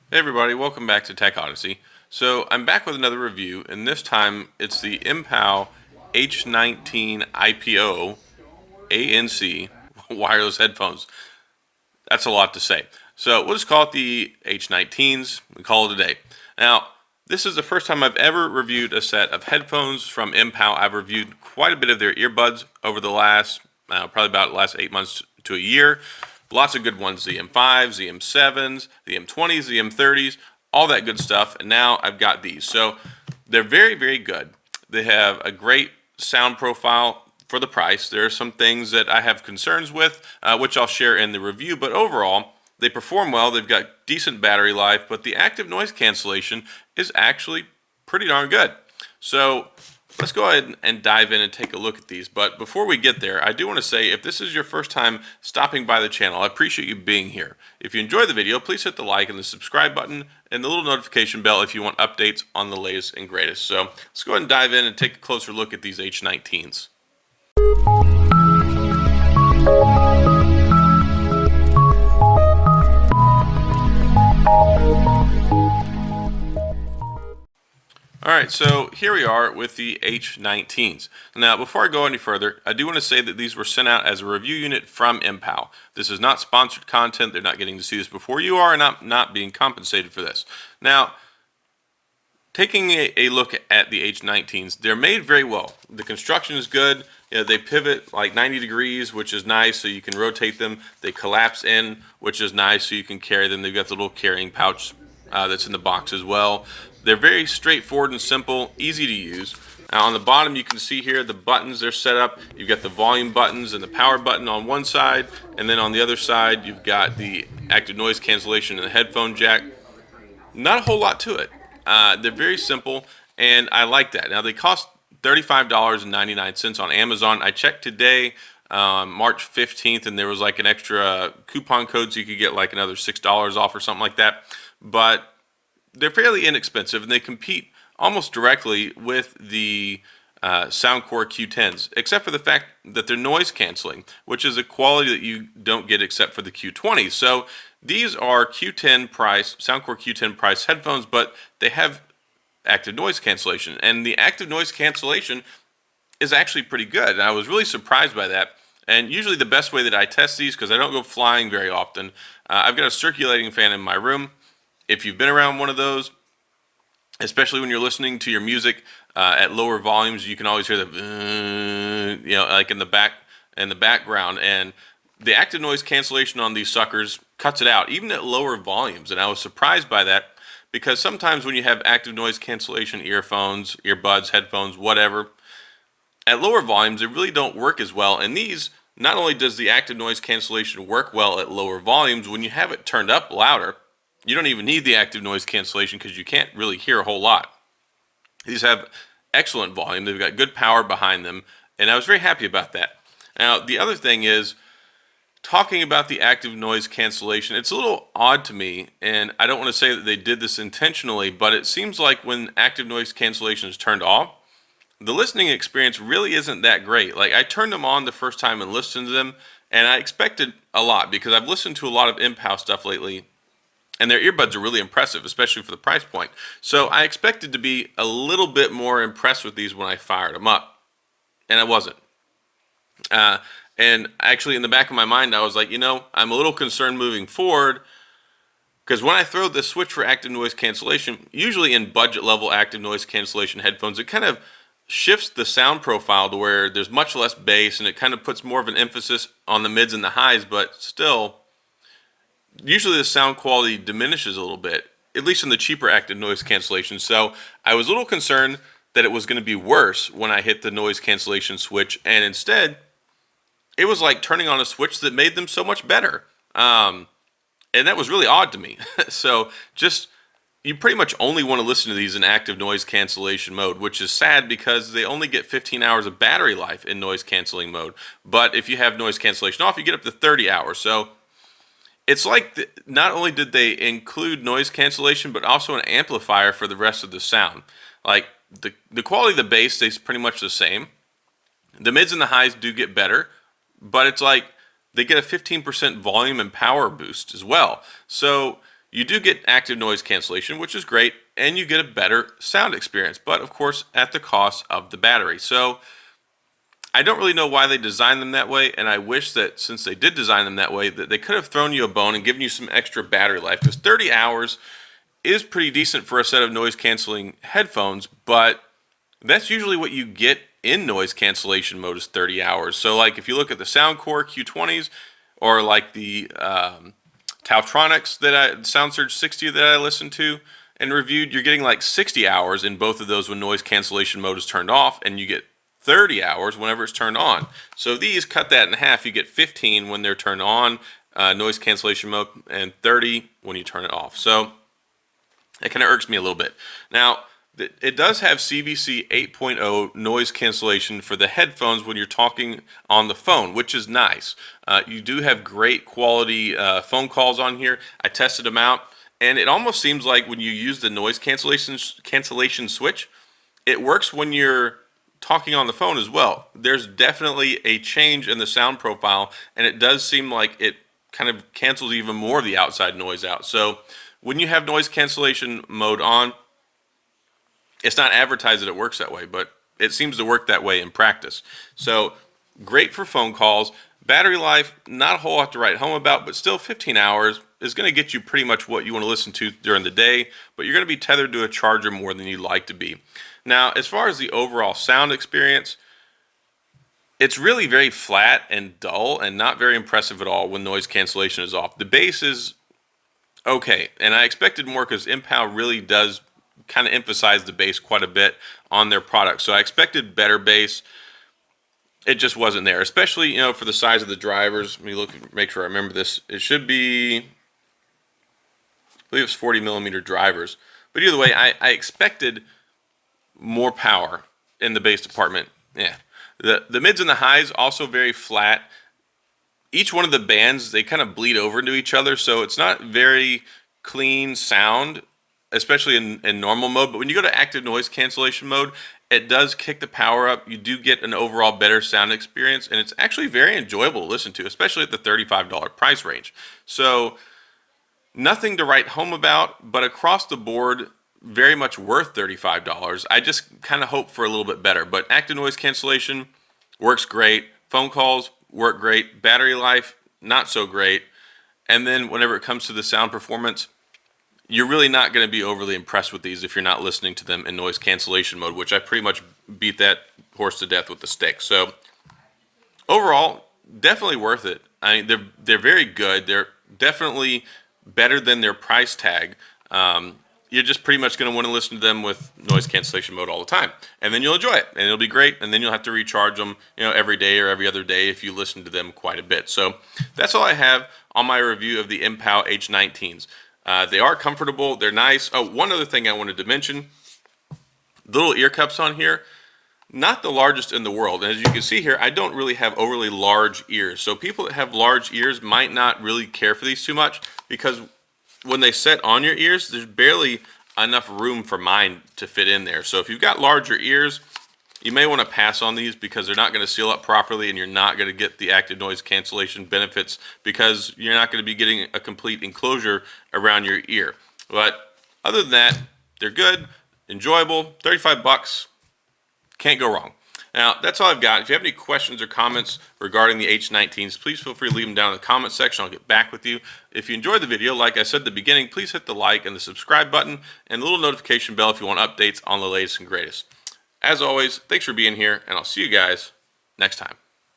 Hey everybody, welcome back to Tech Odyssey. So I'm back with another review, and this time it's the MPOW H19 IPO ANC wireless headphones. That's a lot to say. So we'll just call it the H19s and call it a day. Now, this is the first time I've ever reviewed a set of headphones from MPOW. I've reviewed quite a bit of their earbuds over the last, probably about the last 8 months to a year. Lots of good ones, the M5s, the M7s, the M20s, the M30s, all that good stuff. And now I've got these. So they're very, very good. They have a great sound profile for the price. There are some things that I have concerns with, which I'll share in the review, but overall, they perform well. They've got decent battery life, but the active noise cancellation is actually pretty darn good. So let's go ahead and dive in and take a look at these. But before we get there, I do want to say, if this is your first time stopping by the channel, I appreciate you being here. If you enjoyed the video, please hit the like and the subscribe button and the little notification bell if you want updates on the latest and greatest. So let's go ahead and dive in and take a closer look at these H19s. Alright, so here we are with the H19s. Now, before I go any further, I do want to say that these were sent out as a review unit from MPOW. This is not sponsored content. They're not getting to see this before you are, and I'm not being compensated for this. Now, taking a look at the H19s, they're made very well. The construction is good. You know, they pivot like 90 degrees, which is nice, so you can rotate them. They collapse in, which is nice, so you can carry them. They've got the little carrying pouch that's in the box as well. They're very straightforward and simple, easy to use. Now on the bottom you can see here the buttons are set up. You've got the volume buttons and the power button on one side, and then on the other side you've got the active noise cancellation and the headphone jack. Not a whole lot to it. They're very simple, and I like that. Now they cost $35.99 on Amazon. I checked today, March 15th, and there was like an extra coupon code, so you could get like another $6 off or something like that. But they're fairly inexpensive, and they compete almost directly with the Soundcore Q10s, except for the fact that they're noise canceling, which is a quality that you don't get except for the Q20. So these are Q10 price, Soundcore Q10 price headphones, but they have active noise cancellation, and the active noise cancellation is actually pretty good. And I was really surprised by that. And usually the best way that I test these, because I don't go flying very often, I've got a circulating fan in my room. If you've been around one of those, especially when you're listening to your music at lower volumes, you can always hear the, like in the background, and the active noise cancellation on these suckers cuts it out, even at lower volumes. And I was surprised by that, because sometimes when you have active noise cancellation earphones, earbuds, headphones, whatever, at lower volumes, they really don't work as well. And these, not only does the active noise cancellation work well at lower volumes, when you have it turned up louder, you don't even need the active noise cancellation because you can't really hear a whole lot. These have excellent volume. They've got good power behind them, and I was very happy about that. Now, the other thing is, talking about the active noise cancellation, it's a little odd to me, and I don't want to say that they did this intentionally, but it seems like when active noise cancellation is turned off, the listening experience really isn't that great. Like, I turned them on the first time and listened to them, and I expected a lot because I've listened to a lot of MPOW stuff lately, and their earbuds are really impressive, especially for the price point. So I expected to be a little bit more impressed with these when I fired them up, and I wasn't. And actually, in the back of my mind, I was like, I'm a little concerned moving forward, because when I throw the switch for active noise cancellation, usually in budget level active noise cancellation headphones, it kind of shifts the sound profile to where there's much less bass, and it kind of puts more of an emphasis on the mids and the highs, but still, usually the sound quality diminishes a little bit, at least in the cheaper active noise cancellation. So I was a little concerned that it was going to be worse when I hit the noise cancellation switch, and instead, it was like turning on a switch that made them so much better. And that was really odd to me. So you pretty much only want to listen to these in active noise cancellation mode, which is sad because they only get 15 hours of battery life in noise canceling mode. But if you have noise cancellation off, you get up to 30 hours. So it's like not only did they include noise cancellation, but also an amplifier for the rest of the sound. Like the quality of the bass stays pretty much the same. The mids and the highs do get better, but it's like they get a 15% volume and power boost as well. So You do get active noise cancellation, which is great, and you get a better sound experience, but of course at the cost of the battery. So I don't really know why they designed them that way, and I wish that since they did design them that way, that they could have thrown you a bone and given you some extra battery life, because 30 hours is pretty decent for a set of noise canceling headphones, but that's usually what you get in noise cancellation mode is 30 hours. So like if you look at the Soundcore Q20s or like the Tautronics SoundSurge 60 that I listened to and reviewed, you're getting like 60 hours in both of those when noise cancellation mode is turned off, and you get 30 hours whenever it's turned on. So these cut that in half. You get 15 when they're turned on, noise cancellation mode, and 30 when you turn it off. So it kind of irks me a little bit. Now, it does have CVC 8.0 noise cancellation for the headphones when you're talking on the phone, which is nice. You do have great quality phone calls on here. I tested them out, and it almost seems like when you use the noise cancellation switch, it works when you're talking on the phone as well. There's definitely a change in the sound profile, and it does seem like it kind of cancels even more of the outside noise out. So when you have noise cancellation mode on, it's not advertised that it works that way, but it seems to work that way in practice. So great for phone calls. Battery life, not a whole lot to write home about, but still 15 hours is going to get you pretty much what you want to listen to during the day, but you're going to be tethered to a charger more than you'd like to be. Now, as far as the overall sound experience, it's really very flat and dull and not very impressive at all when noise cancellation is off. The bass is okay, and I expected more because MPOW really does kind of emphasize the bass quite a bit on their product. So I expected better bass. It just wasn't there, especially, for the size of the drivers. Let me look, make sure I remember this. It should be, I believe it's 40 millimeter drivers. But either way, I expected more power in the bass department. Yeah. The mids and the highs also very flat. Each one of the bands, they kind of bleed over into each other, so it's not very clean sound, especially in normal mode. But when you go to active noise cancellation mode, it does kick the power up. You do get an overall better sound experience, and it's actually very enjoyable to listen to, especially at the $35 price range. So nothing to write home about, but across the board, very much worth $35. I just kind of hope for a little bit better. But active noise cancellation works great. Phone calls work great. Battery life, not so great. And then whenever it comes to the sound performance, you're really not going to be overly impressed with these if you're not listening to them in noise cancellation mode, which I pretty much beat that horse to death with the stick. So overall, definitely worth it. I mean, they're very good. They're definitely better than their price tag. You're just pretty much going to want to listen to them with noise cancellation mode all the time, and then you'll enjoy it, and it'll be great. And then you'll have to recharge them, every day or every other day if you listen to them quite a bit. So that's all I have on my review of the MPOW H19s. They are comfortable. They're nice. Oh, one other thing I wanted to mention: the little ear cups on here, not the largest in the world. And as you can see here, I don't really have overly large ears. So people that have large ears might not really care for these too much, because when they set on your ears, there's barely enough room for mine to fit in there. So if you've got larger ears, you may want to pass on these because they're not going to seal up properly, and you're not going to get the active noise cancellation benefits because you're not going to be getting a complete enclosure around your ear. But other than that, they're good, enjoyable, 35 bucks, can't go wrong. Now, that's all I've got. If you have any questions or comments regarding the H19s, please feel free to leave them down in the comment section. I'll get back with you. If you enjoyed the video, like I said at the beginning, please hit the like and the subscribe button and the little notification bell if you want updates on the latest and greatest. As always, thanks for being here, and I'll see you guys next time.